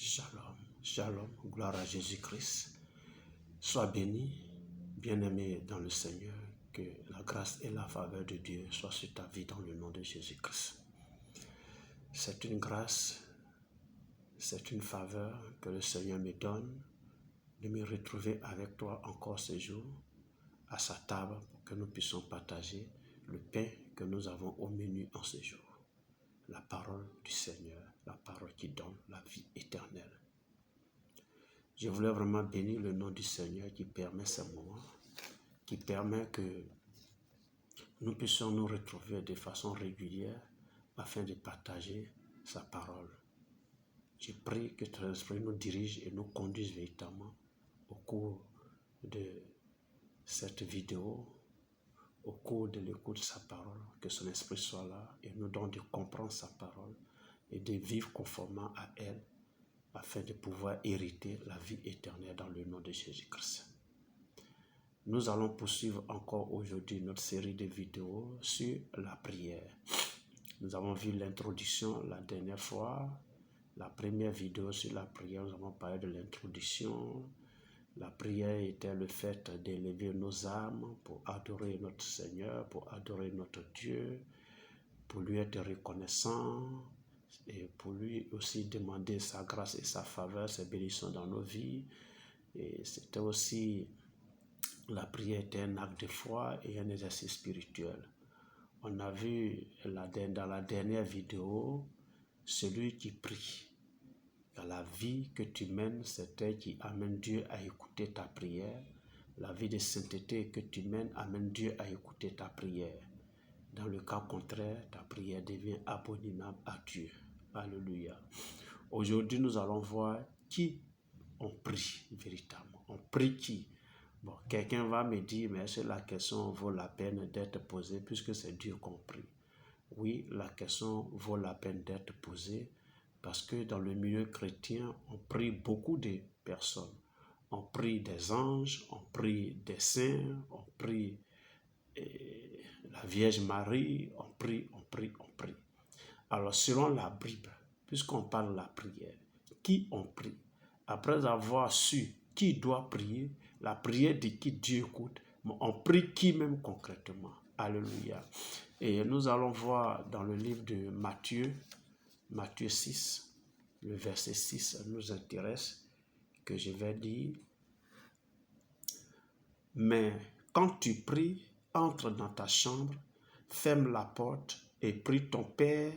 Shalom, shalom, gloire à Jésus-Christ. Sois béni, bien-aimé dans le Seigneur, que la grâce et la faveur de Dieu soient sur ta vie dans le nom de Jésus-Christ. C'est une grâce, c'est une faveur que le Seigneur me donne de me retrouver avec toi encore ce jour à sa table pour que nous puissions partager le pain que nous avons au menu en ce jour. La parole du Seigneur, la parole qui donne la vie éternelle. Je voulais vraiment bénir le nom du Seigneur qui permet ce moment, qui permet que nous puissions nous retrouver de façon régulière afin de partager sa parole. Je prie que ton esprit nous dirige et nous conduise véritablement au cours de cette vidéo, au cours de l'écoute de sa parole, que son esprit soit là et nous donne de comprendre sa parole et de vivre conformément à elle afin de pouvoir hériter la vie éternelle dans le nom de Jésus-Christ. Nous allons poursuivre encore aujourd'hui notre série de vidéos sur la prière. Nous avons vu l'introduction la dernière fois. La première vidéo sur la prière, nous avons parlé de l'introduction. La prière était le fait d'élever nos âmes pour adorer notre Seigneur, pour adorer notre Dieu, pour lui être reconnaissant et pour lui aussi demander sa grâce et sa faveur, ses bénédictions dans nos vies. Et c'était aussi, la prière était un acte de foi et un exercice spirituel. On a vu dans la dernière vidéo, celui qui prie. La vie que tu mènes, c'est elle qui amène Dieu à écouter ta prière. La vie de sainteté que tu mènes amène Dieu à écouter ta prière. Dans le cas contraire, ta prière devient abominable à Dieu. Alléluia. Aujourd'hui, nous allons voir qui on prie véritablement. On prie qui? Bon, quelqu'un va me dire, mais est-ce que la question vaut la peine d'être posée puisque c'est Dieu qu'on prie? Oui, la question vaut la peine d'être posée parce que dans le milieu chrétien, on prie beaucoup de personnes. On prie des anges, on prie des saints, on prie la Vierge Marie, on prie. Alors, selon la Bible, puisqu'on parle de la prière, qui on prie? Après avoir su qui doit prier, la prière de qui Dieu écoute, mais on prie qui même concrètement? Alléluia. Et nous allons voir dans le livre de Matthieu 6, le verset 6 nous intéresse, que je vais dire. Mais quand tu pries, entre dans ta chambre, ferme la porte et prie ton Père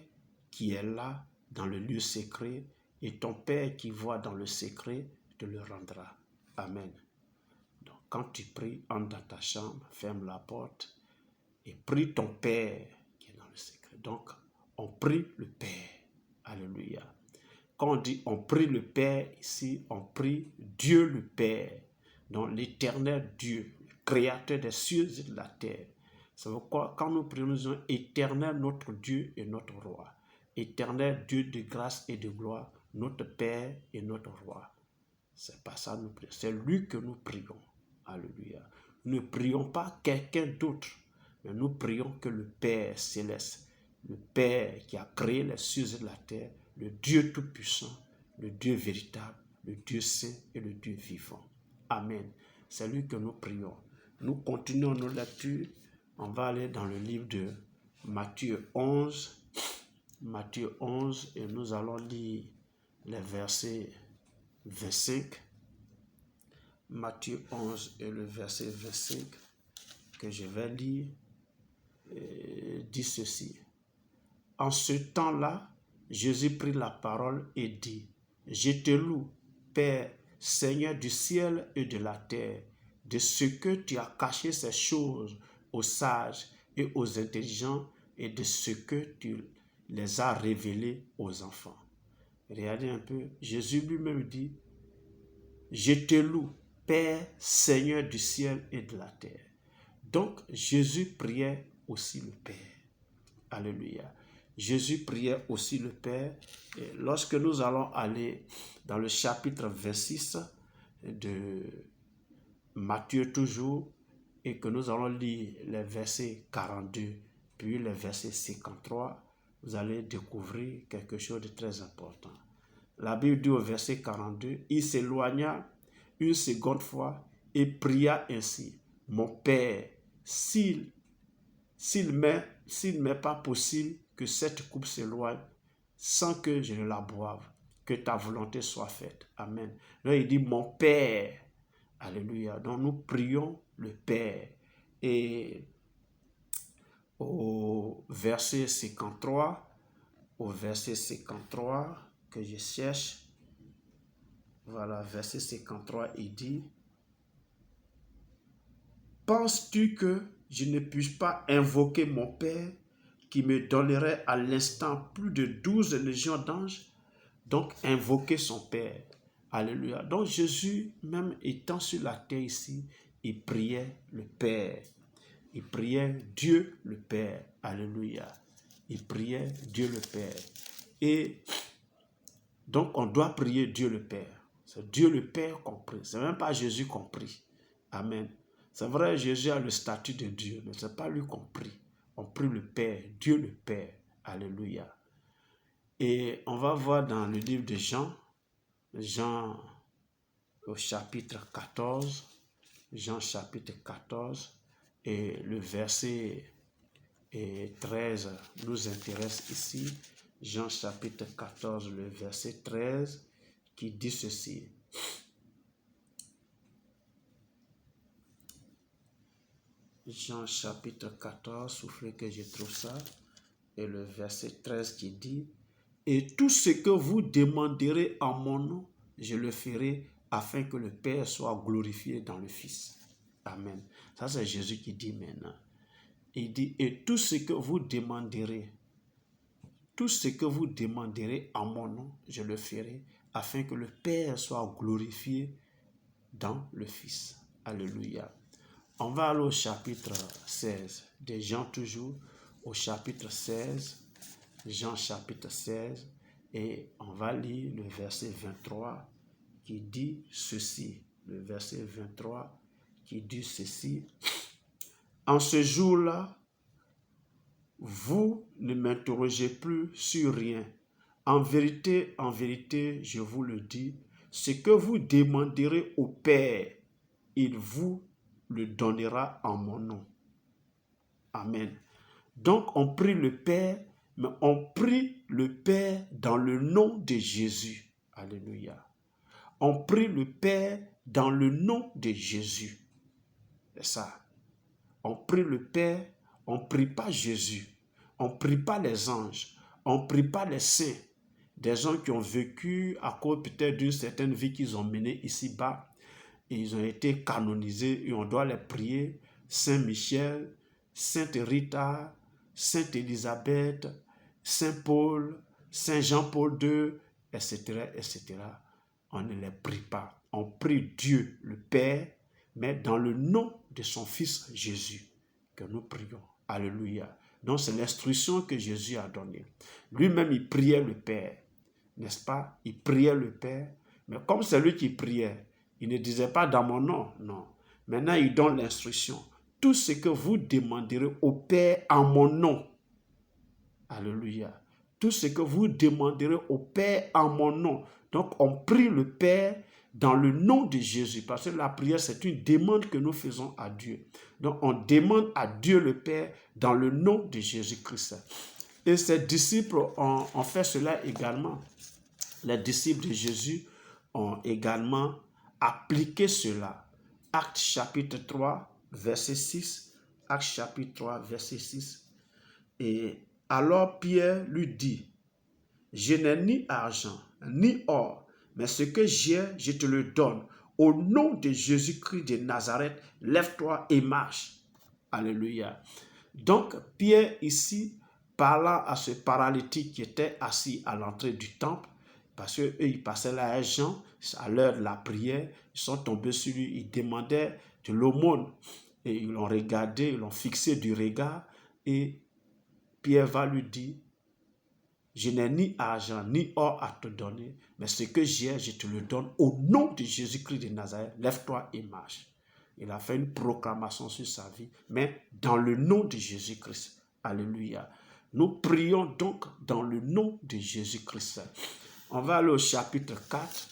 qui est là dans le lieu secret, et ton Père qui voit dans le secret te le rendra. Amen. Donc quand tu pries, entre dans ta chambre, ferme la porte et prie ton Père qui est dans le secret. Donc on prie le Père. Alléluia. Quand on dit on prie le Père, ici on prie Dieu le Père, donc l'éternel Dieu, créateur des cieux et de la terre. C'est pourquoi quand nous prions, nous disons éternel notre Dieu et notre roi. Éternel Dieu de grâce et de gloire, notre Père et notre roi. C'est pas ça nous prions, c'est lui que nous prions. Alléluia. Nous ne prions pas quelqu'un d'autre, mais nous prions que le Père céleste, le Père qui a créé les cieux et la terre, le Dieu tout-puissant, le Dieu véritable, le Dieu saint et le Dieu vivant. Amen. C'est lui que nous prions. Nous continuons nos lectures. On va aller dans le livre de Matthieu 11. Matthieu 11 et nous allons lire les versets 25. Matthieu 11 et le verset 25 que je vais lire dit ceci. En ce temps-là, Jésus prit la parole et dit, « Je te loue, Père, Seigneur du ciel et de la terre, de ce que tu as caché ces choses aux sages et aux intelligents et de ce que tu les as révélées aux enfants. » Regardez un peu, Jésus lui-même dit, « Je te loue, Père, Seigneur du ciel et de la terre. » Donc, Jésus priait aussi le Père. Alléluia. Jésus priait aussi le Père. Et lorsque nous allons aller dans le chapitre 26 de Matthieu toujours, et que nous allons lire les versets 42, puis les versets 53, vous allez découvrir quelque chose de très important. La Bible dit au verset 42, il s'éloigna une seconde fois et pria ainsi, mon Père, s'il m'est pas possible que cette coupe s'éloigne sans que je ne la boive, que ta volonté soit faite. Amen. Là, il dit, mon Père. Alléluia. Donc, nous prions le Père. Et au verset 53, que je cherche, voilà, verset 53, il dit, penses-tu que je ne puisse pas invoquer mon Père qui me donnerait à l'instant plus de 12 légions d'anges? Donc, invoquer son Père. Alléluia. Donc, Jésus, même étant sur la terre ici, il priait le Père. Il priait Dieu le Père. Alléluia. Il priait Dieu le Père. Et donc, on doit prier Dieu le Père. C'est Dieu le Père qu'on prie. Ce n'est même pas Jésus qu'on prie. Amen. C'est vrai, Jésus a le statut de Dieu, mais ce n'est pas lui qu'on prie. On prie le Père, Dieu le Père. Alléluia. Et on va voir dans le livre de Jean au chapitre 14, Jean chapitre 14, et le verset 13 nous intéresse ici. Jean chapitre 14, le verset 13, qui dit ceci. Jean chapitre 14, soufflez que je trouve ça, et le verset 13 qui dit, et tout ce que vous demanderez en mon nom, je le ferai afin que le Père soit glorifié dans le Fils. Amen. Ça, c'est Jésus qui dit maintenant. Il dit, et tout ce que vous demanderez en mon nom, je le ferai afin que le Père soit glorifié dans le Fils. Alléluia. On va aller au chapitre 16 de Jean toujours, au chapitre 16, Jean chapitre 16, et on va lire le verset 23 qui dit ceci. Le verset 23 qui dit ceci. En ce jour-là, vous ne m'interrogez plus sur rien. En vérité, je vous le dis, ce que vous demanderez au Père, il vous le donnera en mon nom. Amen. Donc, on prie le Père, mais on prie le Père dans le nom de Jésus. Alléluia. On prie le Père dans le nom de Jésus. C'est ça. On prie le Père, on ne prie pas Jésus. On ne prie pas les anges. On ne prie pas les saints. Des gens qui ont vécu à cause peut-être d'une certaine vie qu'ils ont menée ici-bas. Et ils ont été canonisés et on doit les prier. Saint Michel, Sainte Rita, Sainte Élisabeth, Saint Paul, Saint Jean-Paul II, etc., etc. On ne les prie pas. On prie Dieu, le Père, mais dans le nom de son Fils Jésus que nous prions. Alléluia. Donc c'est l'instruction que Jésus a donnée. Lui-même, il priait le Père, n'est-ce pas? Il priait le Père, mais comme c'est lui qui priait, il ne disait pas dans mon nom, non. Maintenant, il donne l'instruction. Tout ce que vous demanderez au Père en mon nom. Alléluia. Tout ce que vous demanderez au Père en mon nom. Donc, on prie le Père dans le nom de Jésus. Parce que la prière, c'est une demande que nous faisons à Dieu. Donc, on demande à Dieu le Père dans le nom de Jésus-Christ. Et ses disciples ont fait cela également. Les disciples de Jésus ont également appliqué cela. Actes chapitre 3, verset 6. Actes chapitre 3, verset 6. Et alors Pierre lui dit, je n'ai ni argent, ni or, mais ce que j'ai, je te le donne. Au nom de Jésus-Christ de Nazareth, lève-toi et marche. Alléluia. Donc, Pierre ici, parlant à ce paralytique qui était assis à l'entrée du temple, parce qu'eux, ils passaient là à Jean, à l'heure de la prière, ils sont tombés sur lui, ils demandaient de l'aumône. Et ils l'ont regardé, ils l'ont fixé du regard, et Pierre va lui dire, je n'ai ni argent ni or à te donner, mais ce que j'ai, je te le donne au nom de Jésus-Christ de Nazareth. Lève-toi et marche. Il a fait une proclamation sur sa vie, mais dans le nom de Jésus-Christ. Alléluia. Nous prions donc dans le nom de Jésus-Christ. On va aller au chapitre 4.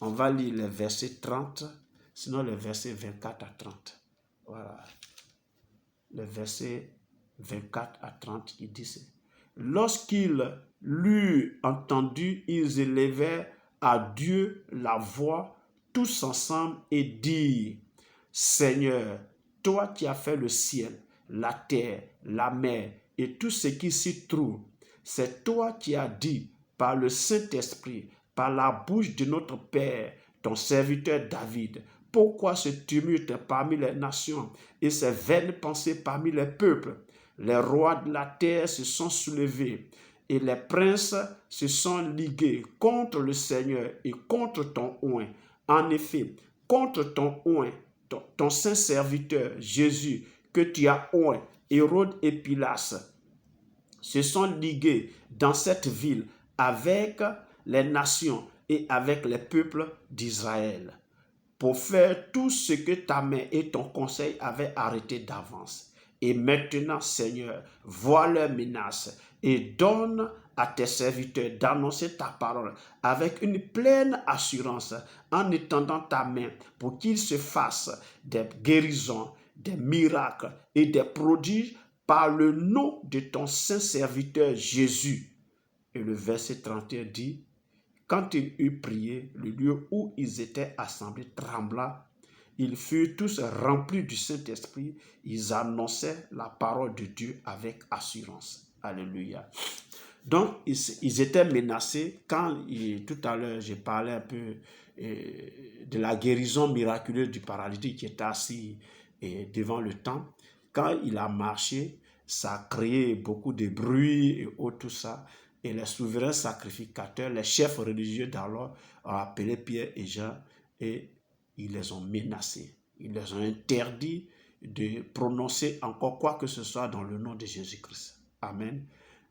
On va lire les versets 30, sinon les versets 24 à 30. Voilà. Les versets 24 à 30, il dit: lorsqu'ils l'eurent entendu, ils élevèrent à Dieu la voix tous ensemble et dirent: Seigneur, toi qui as fait le ciel, la terre, la mer et tout ce qui s'y trouve, c'est toi qui as dit par le Saint-Esprit, par la bouche de notre Père, ton serviteur David: pourquoi ce tumulte parmi les nations et ces vaines pensées parmi les peuples? Les rois de la terre se sont soulevés et les princes se sont ligués contre le Seigneur et contre ton oint. En effet, contre ton oint, ton saint serviteur Jésus, que tu as oint, Hérode et Pilate se sont ligués dans cette ville avec les nations et avec les peuples d'Israël pour faire tout ce que ta main et ton conseil avaient arrêté d'avance. Et maintenant, Seigneur, vois leurs menaces et donne à tes serviteurs d'annoncer ta parole avec une pleine assurance en étendant ta main pour qu'il se fasse des guérisons, des miracles et des prodiges par le nom de ton saint serviteur Jésus. Et le verset 31 dit: quand ils eurent prié, le lieu où ils étaient assemblés trembla. Ils furent tous remplis du Saint-Esprit. Ils annonçaient la parole de Dieu avec assurance. Alléluia. Donc, ils étaient menacés. Quand tout à l'heure, j'ai parlé un peu de la guérison miraculeuse du paralytique qui était assis devant le temple. Quand il a marché, ça a créé beaucoup de bruit et tout ça. Et les souverains sacrificateurs, les chefs religieux d'alors, ont appelé Pierre et Jean et ils les ont menacés. Ils les ont interdit de prononcer encore quoi que ce soit dans le nom de Jésus-Christ. Amen.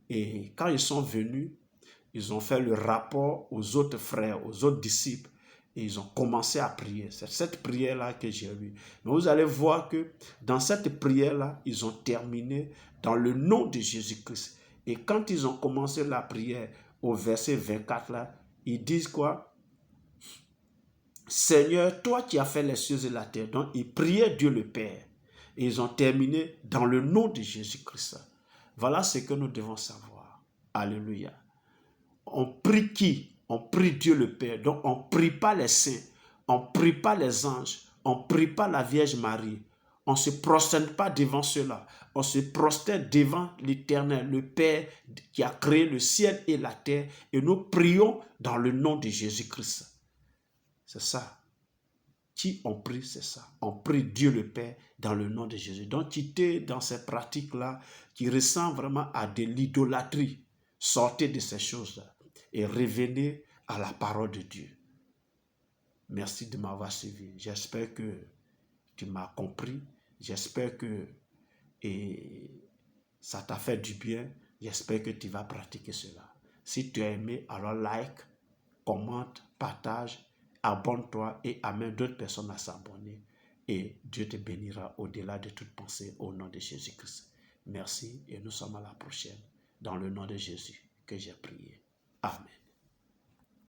Et quand ils sont venus, ils ont fait le rapport aux autres frères, aux autres disciples, et ils ont commencé à prier. C'est cette prière-là que j'ai lue. Mais vous allez voir que dans cette prière-là, ils ont terminé dans le nom de Jésus-Christ. Et quand ils ont commencé la prière au verset 24, là, ils disent quoi? Seigneur, toi qui as fait les cieux et la terre. Donc, ils priaient Dieu le Père. Et ils ont terminé dans le nom de Jésus-Christ. Voilà ce que nous devons savoir. Alléluia. On prie qui? On prie Dieu le Père. Donc, on ne prie pas les saints. On ne prie pas les anges. On ne prie pas la Vierge Marie. On ne se prosterne pas devant cela. On se prosterne devant l'Éternel, le Père qui a créé le ciel et la terre. Et nous prions dans le nom de Jésus-Christ. C'est ça. Qui on prie, c'est ça. On prie Dieu le Père dans le nom de Jésus. Donc, quittez dans ces pratiques-là qui ressemblent vraiment à de l'idolâtrie. Sortez de ces choses-là et revenez à la parole de Dieu. Merci de m'avoir suivi. J'espère que tu m'as compris. J'espère que ça t'a fait du bien. J'espère que tu vas pratiquer cela. Si tu as aimé, alors like, commente, partage, abonne-toi et amène d'autres personnes à s'abonner. Et Dieu te bénira au-delà de toute pensée au nom de Jésus-Christ. Merci et nous sommes à la prochaine. Dans le nom de Jésus que j'ai prié. Amen.